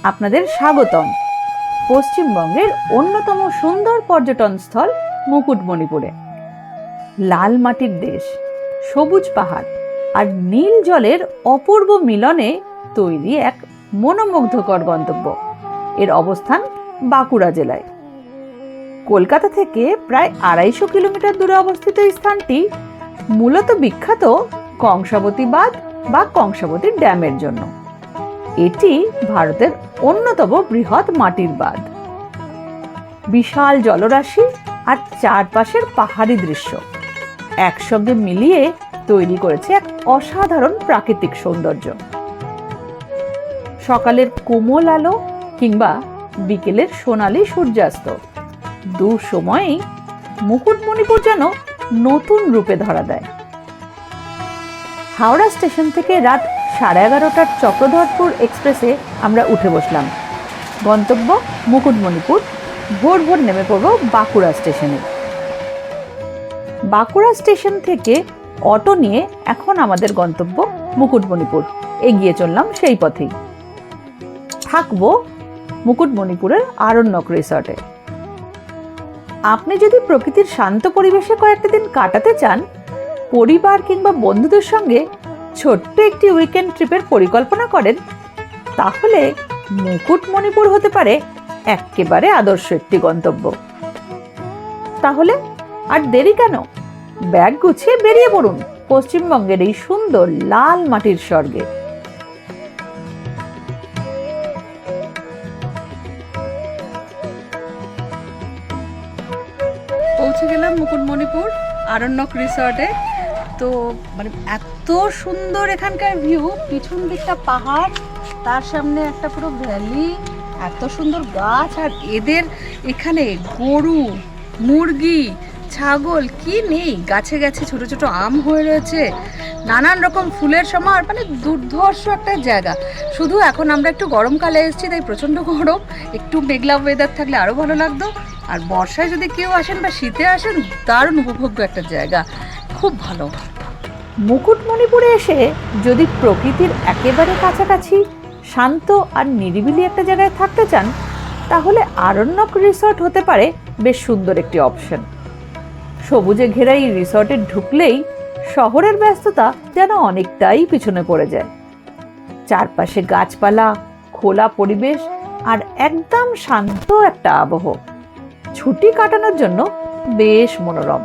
আপনাদের স্বাগতম পশ্চিমবঙ্গের অন্যতম সুন্দর পর্যটন স্থল মুকুটমণিপুরে। লাল মাটির দেশ, সবুজ পাহাড় আর নীল জলের অপূর্ব মিলনে তৈরি এক মনোমুগ্ধকর গন্তব্য। এর অবস্থান বাঁকুড়া জেলায়। কলকাতা থেকে প্রায় ২৫০ কিলোমিটার দূরে অবস্থিত এই স্থানটি মূলত বিখ্যাত কংসাবতী বাঁধ বা কংসাবতী ড্যামের জন্য। এটি ভারতের অন্যতম বৃহৎ মাটির বাঁধ। বিশাল জলরাশি আর চারপাশের পাহাড়ি দৃশ্য একসঙ্গে মিলিয়ে তৈরি করেছে এক অসাধারণ প্রাকৃতিক সৌন্দর্য। সকালের কোমল আলো কিংবা বিকেলের সোনালী সূর্যাস্ত, দু সময়েই মুকুটমণিপুর যেন নতুন রূপে ধরা দেয়। হাওড়া স্টেশন থেকে রাত 11:30টার চক্রধরপুর এক্সপ্রেসে আমরা উঠে বসলাম। গন্তব্য মুকুটমণিপুর। ভোর ভোর নেমে পড়ব বাঁকুড়া স্টেশনে। বাঁকুড়া স্টেশন থেকে অটো নিয়ে এখন আমাদের গন্তব্য মুকুটমণিপুর। এগিয়ে চললাম সেই পথেই। থাকবো মুকুটমণিপুরের আরণ্যক রিসর্টে। আপনি যদি প্রকৃতির শান্ত পরিবেশে কয়েকটা দিন কাটাতে চান, পরিবার কিংবা বন্ধুদের সঙ্গে ছোট্ট একটি উইকেন্ড ট্রিপের পরিকল্পনা করেন, তাহলে মুকুটমণিপুর হতে পারে একেবারে আদর্শ একটি গন্তব্য। তাহলে আর দেরি কেন? ব্যাগ গুছিয়ে বেরিয়ে পড়ুন পশ্চিমবঙ্গের এই সুন্দর লাল মাটির স্বর্গে। পৌঁছে গেলাম মুকুটমণিপুর আরণ্যক রিসর্টে। তো এত সুন্দর এখানকার ভিউ, পিছন দিকটা পাহাড়, তার সামনে একটা পুরো ভ্যালি, এত সুন্দর গাছ, আর এদের এখানে গরু, মুরগি, ছাগল কি নেই, গাছে গাছে ছোট ছোট আম হয়ে রয়েছে, নানান রকম ফুলের সমাহার, দুর্ধর্ষ একটা জায়গা। শুধু এখন আমরা একটু গরমকালে এসেছি, তাই প্রচণ্ড গরম, একটু মেঘলা ওয়েদার থাকলে আরও ভালো লাগতো। আর বর্ষায় যদি কেউ আসেন বা শীতে আসেন, দারুণ উপভোগ্য একটা জায়গা, খুব ভালো। মুকুটমণিপুরে এসে যদি প্রকৃতির একেবারে কাছাকাছি শান্ত আর নিরিবিলি একটা জায়গায় থাকতে চান, তাহলে আরণ্যক রিসর্ট হতে পারে বেশ সুন্দর একটি অপশন। সবুজে ঘেরা এই রিসর্টে ঢুকলেই শহরের ব্যস্ততা যেন অনেকটাই পিছনে পড়ে যায়। চারপাশে গাছপালা, খোলা পরিবেশ আর একদম শান্ত একটা আবহ, ছুটি কাটানোর জন্য বেশ মনোরম।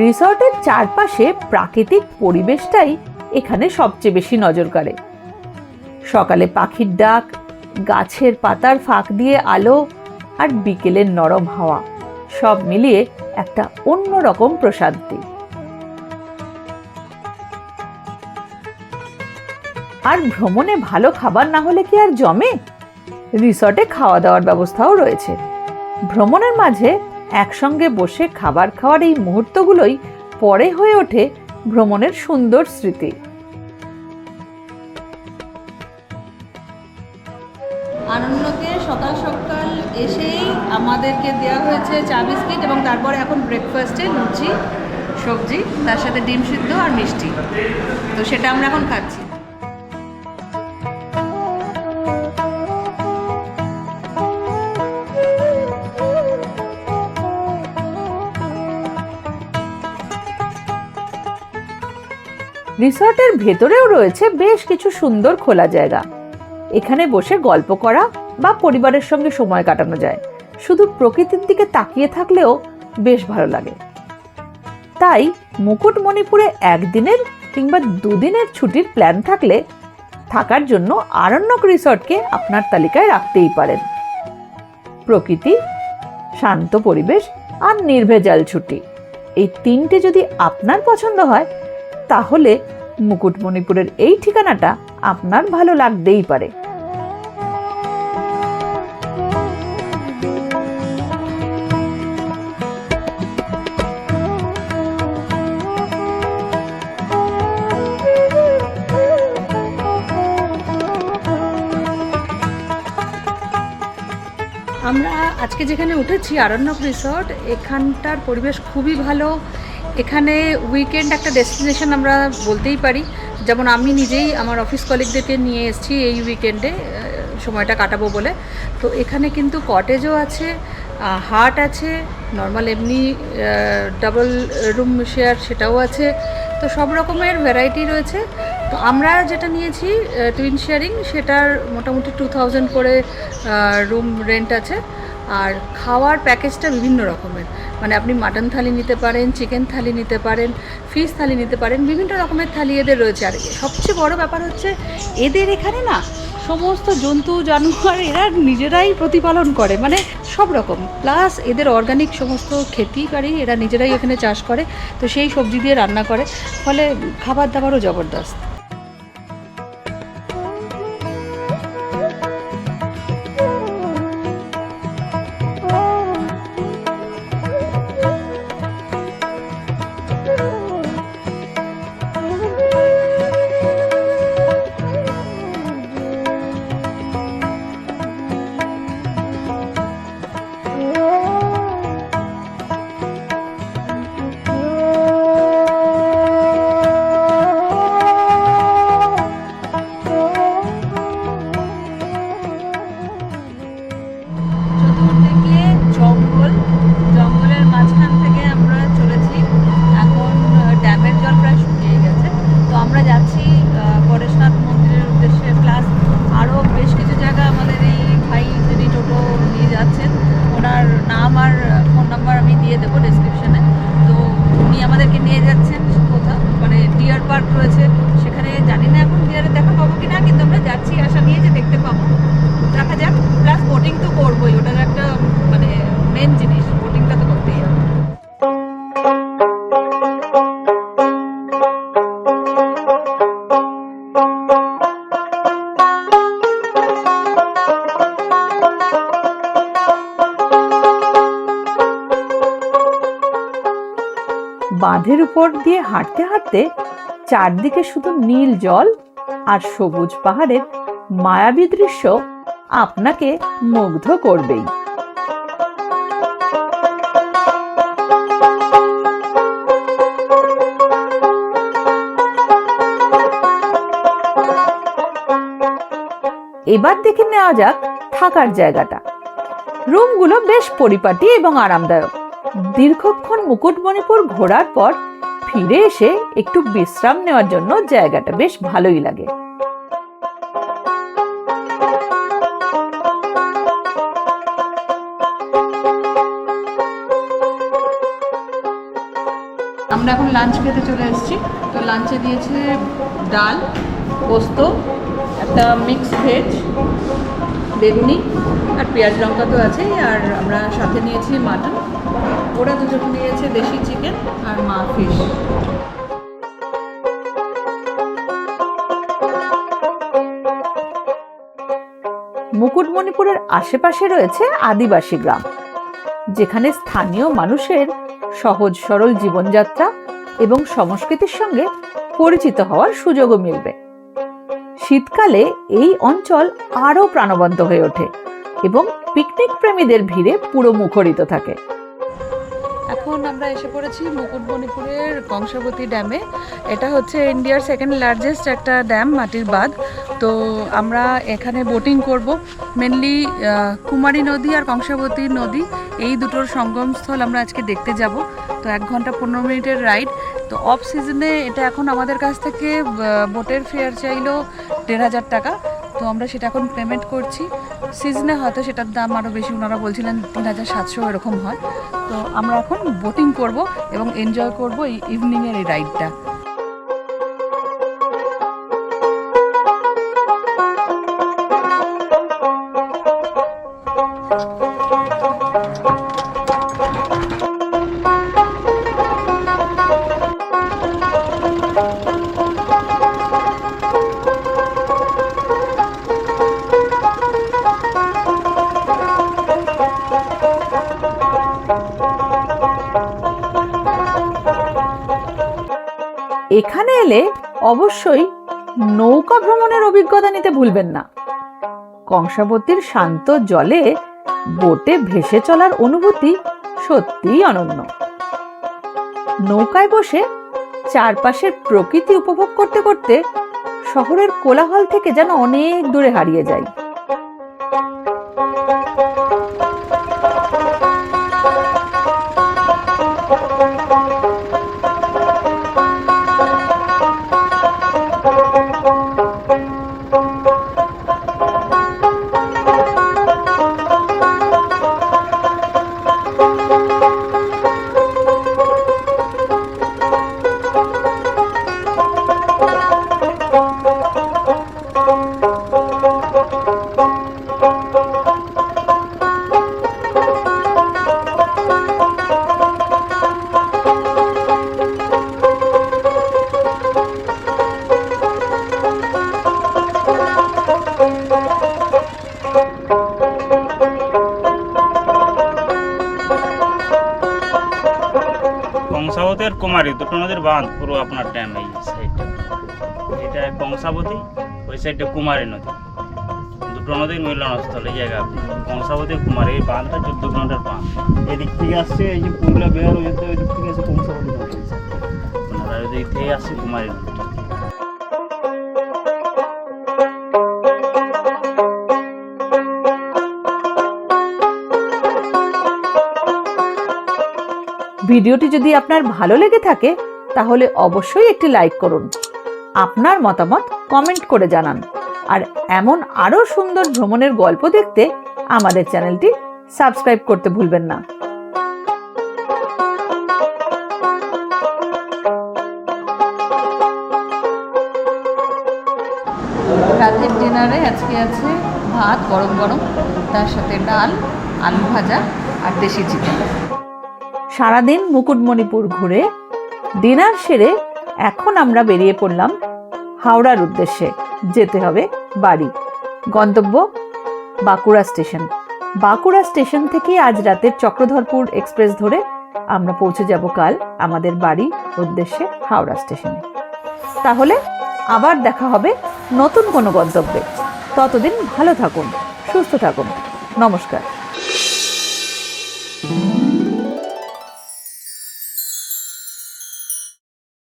রিসর্টের চারপাশে প্রাকৃতিক পরিবেশটাই এখানে সবচেয়ে বেশি নজর কাড়ে। সকালে পাখির ডাক, গাছের পাতার ফাঁক দিয়ে আলো, আর বিকেলের নরম হাওয়া, সব মিলিয়ে একটা অন্যরকম প্রশান্তি। আর ভ্রমণে ভালো খাবার না হলে কি আর জমে? রিসর্টে খাওয়া দাওয়ার ব্যবস্থাও রয়েছে। ভ্রমণের মাঝে একসঙ্গে বসে খাবার খাওয়ার এই মুহূর্তগুলোই পরে হয়ে ওঠে ভ্রমণের সুন্দর স্মৃতি। আনন্দকে সকাল সকাল এসেই আমাদেরকে দেওয়া হয়েছে চা বিস্কিট, এবং তারপরে এখন ব্রেকফাস্টে লুচি, সবজি, তার সাথে ডিম সিদ্ধ আর মিষ্টি। তো সেটা আমরা এখন খাচ্ছি। রিসর্টের ভেতরেও রয়েছে বেশ কিছু সুন্দর খোলা জায়গা। এখানে বসে গল্প করা বা পরিবারের সঙ্গে সময় কাটানো যায়। শুধু প্রকৃতির দিকে তাকিয়ে থাকলেও বেশ ভালো লাগে। তাই মুকুটমণিপুরে একদিনের কিংবা দুদিনের ছুটির প্ল্যান থাকলে থাকার জন্য আরণ্যক রিসর্টকে আপনার তালিকায় রাখতেই পারেন। প্রকৃতি, শান্ত পরিবেশ আর নির্ভেজাল ছুটি, এই তিনটে যদি আপনার পছন্দ হয়, তাহলে মুকুটমণিপুরের এই ঠিকানাটা আপনার ভালো লাগতেই পারে। আমরা আজকে যেখানে উঠেছি আরণ্যক রিসর্ট, এখানটার পরিবেশ খুবই ভালো। এখানে উইকেন্ড একটা ডেস্টিনেশন আমরা বলতেই পারি। যেমন আমি নিজেই আমার অফিস কলিগদেরকে নিয়ে এসেছি এই উইকেন্ডে সময়টা কাটাবো বলে। তো এখানে কিন্তু কটেজও আছে, হাট আছে, নর্মাল এমনি ডাবল রুম শেয়ার সেটাও আছে। তো সব রকমের ভ্যারাইটি রয়েছে। তো আমরা যেটা নিয়েছি টুইন শেয়ারিং, সেটার মোটামুটি 2000 করে রুম রেন্ট আছে। আর খাওয়ার প্যাকেজটা বিভিন্ন রকমের, মানে আপনি মাটন থালি নিতে পারেন, চিকেন থালি নিতে পারেন, ফিশ থালি নিতে পারেন, বিভিন্ন রকমের থালি এদের রয়েছে। আর সবচেয়ে বড় ব্যাপার হচ্ছে এদের এখানে না সমস্ত জন্তু জানোয়ার এরা নিজেরাই প্রতিপালন করে, মানে সব রকম, প্লাস এদের অর্গানিক সমস্ত খেতি বাড়ি এরা নিজেরাই এখানে চাষ করে। তো সেই সবজি দিয়ে রান্না করে, ফলে খাবার দাবারও জবরদস্ত। জঙ্গলের মাঝখান থেকে আমরা চলেছি। এখন ড্যামের জল প্রায় শুকিয়ে গেছে। তো আমরা যাচ্ছি পরেশনাথ মন্দিরের উদ্দেশ্যে, প্লাস আরও বেশ কিছু জায়গা আমাদের এই ভাই যিনি টোটো নিয়ে যাচ্ছেন, ওনার নাম আর ফোন নাম্বার আমি দিয়ে দেবো ডেসক্রিপশনে। তো উনি আমাদেরকে নিয়ে যাচ্ছেন কোথাও, মানে ডিয়ার পার্ক রয়েছে সেখানে। জানি না এখন ডিয়ারে দেখা পাবো কি না, কিন্তু আমরা যাচ্ছি আশা নিয়ে যে দেখতে পাবো, দেখা যাক। প্লাস বোটিং তো করবোই, ওটার একটা মানে মেন জিনিস, বোটিংটা তো করতেই হবে। বাঁধের উপর দিয়ে হাঁটতে হাঁটতে চারদিকে শুধু নীল জল আর সবুজ পাহাড়ের মায়াবী দৃশ্য আপনাকে মুগ্ধ করবেই। এবার দেখে নেওয়া যাক থাকার জায়গাটা। রুমগুলো বেশ পরিপাটি এবং আরামদায়ক। দীর্ঘক্ষণ মুকুটমণিপুর ঘোরার পর ফিরে এসে একটু বিশ্রাম নেওয়ার জন্য জায়গাটা বেশ ভালোই লাগে। আমরা এখন লাঞ্চ খেতে চলে এসেছি। তো লাঞ্চে দিয়েছে ডাল, পোস্ত, একটা মিক্স ভেজ, বেগুনি আর পেঁয়াজ লঙ্কা তো আছেই, আর আমরা সাথে নিয়েছি মাটন। ওরা দুজন নিয়েছে দেশি চিকেন আর মা ফিশ। মুকুটমণিপুরের আশেপাশে রয়েছে আদিবাসী গ্রাম, যেখানে স্থানীয় মানুষের সহজ সরল জীবনযাত্রা এবং সংস্কৃতির সঙ্গে পরিচিত হওয়ার সুযোগও মিলবে। শীতকালে এই অঞ্চল আরও প্রাণবন্ত হয়ে ওঠে এবং পিকনিক প্রেমীদের ভিড়ে পুরো মুখরিত থাকে। এখন আমরা এসে পড়েছি মুকুটমণিপুরের কংসাবতী ড্যামে। এটা হচ্ছে ইন্ডিয়ার সেকেন্ড লার্জেস্ট একটা ড্যাম, মাটির বাঁধ। তো আমরা এখানে বোটিং করব। মেনলি কুমারী নদী আর কংসাবতী নদী, এই দুটোর সঙ্গমস্থল আমরা আজকে দেখতে যাব। তো 1 ঘন্টা 15 মিনিটের রাইড। তো অফ সিজনে এটা এখন আমাদের কাছ থেকে বোটের ফেয়ার চাইলো 1500 টাকা। তো আমরা সেটা এখন পেমেন্ট করছি। সিজনে হয়তো সেটার দাম আরও বেশি, ওনারা বলছিলেন 3700 এরকম হয়। তো আমরা এখন বোটিং করব এবং এনজয় করব এই ইভিনিংয়ের এই রাইডটা। এখানে এলে অবশ্যই নৌকা ভ্রমণের অভিজ্ঞতা নিতে ভুলবেন না। কংসাবতীর শান্ত জলে বোটে ভেসে চলার অনুভূতি সত্যিই অনন্য। নৌকায় বসে চারপাশের প্রকৃতি উপভোগ করতে করতে শহরের কোলাহল থেকে যেন অনেক দূরে হারিয়ে যায়। কুমারী, দুটো নদীর বাঁধ পুরো আপনার ড্যাম এই সাইডটা। এটা কংসাবতী, ওই সাইডটা কুমারী নদী, দুটো নদীর মিলনস্থল এই জায়গা। কংসাবতী কুমারী, এই বাঁধটা 14 কিলোমিটার বাঁধ। এদিক থেকে আসছে এই যে পুরুলিয়া বিহার, ওই দিক থেকে আসছে কংসাবতী নদী, আর ওই দিক থেকে আসছে কুমারী নদী। ভিডিওটি যদি আপনার ভালো লেগে থাকে তাহলে অবশ্যই একটি লাইক করুন, আপনার মতামত কমেন্ট করে জানান, আর এমন আরো সুন্দর ভ্রমণের গল্প দেখতে আমাদের চ্যানেলটি সাবস্ক্রাইব করতে ভুলবেন না। রাতের ডিনারে আজকে আছে ভাত গরম গরম, তার সাথে ডাল, আলু ভাজা আর দেশি চিকেন। সারাদিন মুকুটমণিপুর ঘুরে ডিনার সেরে এখন আমরা বেরিয়ে পড়লাম হাওড়ার উদ্দেশ্যে। যেতে হবে বাড়ি, গন্তব্য বাঁকুড়া স্টেশন। বাঁকুড়া স্টেশন থেকে আজ রাতের চক্রধরপুর এক্সপ্রেস ধরে আমরা পৌঁছে যাব কাল আমাদের বাড়ি উদ্দেশ্যে হাওড়া স্টেশনে। তাহলে আবার দেখা হবে নতুন কোনো গন্তব্যে। ততদিন ভালো থাকুন, সুস্থ থাকুন। নমস্কার।